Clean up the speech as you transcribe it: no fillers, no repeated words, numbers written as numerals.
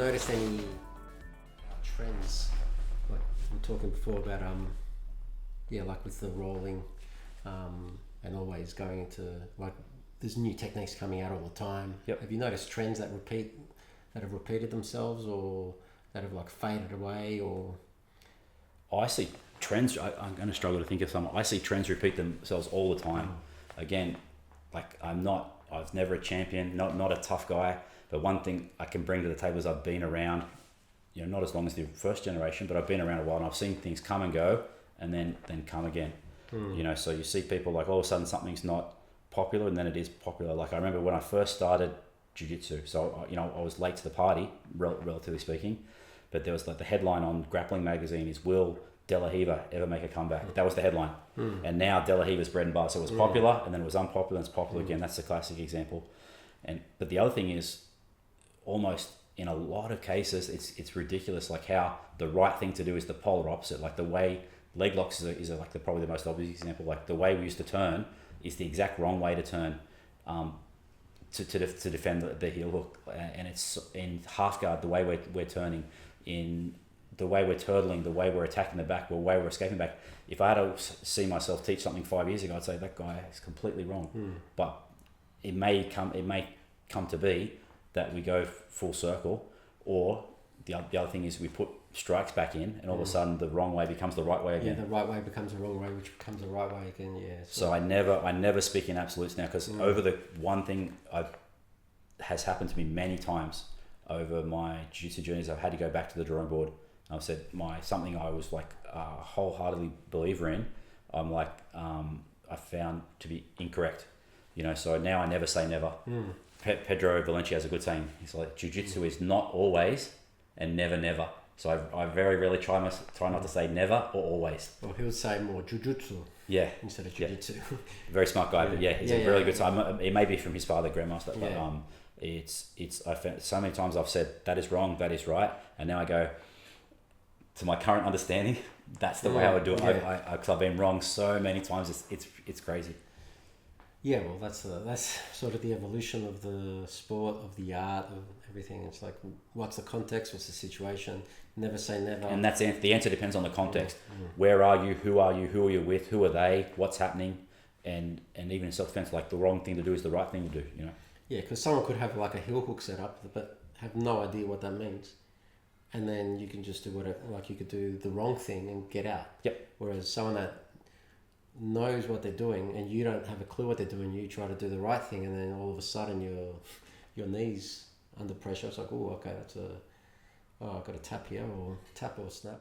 noticed any trends? Like we were talking before about like with the rolling, and always going into like there's new techniques coming out all the time. Yep. Have you noticed trends that have repeated themselves, or that have like faded away, or? I see trends. I'm going to struggle to think of some. I see trends repeat themselves all the time. Again, like I was never a champion, not a tough guy. But one thing I can bring to the table is I've been around, not as long as the first generation, but I've been around a while and I've seen things come and go and then come again. So you see people like all of a sudden something's not popular and then it is popular. Like I remember when I first started Jiu-Jitsu, so I was late to the party, relatively speaking, but there was like the headline on Grappling magazine is "Will De La Riva ever make a comeback?" That was the headline. And now De La Riva's bread and butter. So it was popular and then it was unpopular and it's popular again. That's the classic example. But the other thing is, almost in a lot of cases, it's ridiculous. Like how the right thing to do is the polar opposite. Like the way leg locks is probably the most obvious example. Like the way we used to turn is the exact wrong way to turn, to defend the heel hook. And it's in half guard, the way we're turning, in the way we're turtling, the way we're attacking the back, the way we're escaping back. If I had to see myself teach something 5 years ago, I'd say that guy is completely wrong. But it may come to be that we go full circle, or the other thing is we put strikes back in, and all of a sudden the wrong way becomes the right way again. Yeah, the right way becomes the wrong way, which becomes the right way again. Yeah. So I never speak in absolutes now, because over the one thing has happened to me many times over my jiu-jitsu journeys, I've had to go back to the drawing board. I've said something I was like wholeheartedly believer in, I found to be incorrect. So now I never say never. Pedro Valencia has a good saying. He's like, jiu-jitsu is not always and never. So I very rarely try not to say never or always. Well, he would say more jiu-jitsu. Yeah. Instead of jiu-jitsu. Yeah. Very smart guy, but he's a really good time. It may be from his father, Grandmaster, but I found so many times I've said that is wrong, that is right, and now I go to my current understanding. That's the way I would do it. Because I've been wrong so many times. It's crazy. Yeah, well, that's sort of the evolution of the sport, of the art, of everything. It's like, what's the context? What's the situation? Never say never. And that's the answer depends on the context. Where are you? Who are you? Who are you with? Who are they? What's happening? And even in self-defense, like the wrong thing to do is the right thing to do. Yeah, because someone could have like a heel hook set up, but have no idea what that means, and then you can just do whatever. Like you could do the wrong thing and get out. Yep. Whereas someone that knows what they're doing and you don't have a clue what they're doing, you try to do the right thing, and then all of a sudden your knees under pressure. It's like, oh, okay, I've got to tap here or tap or snap.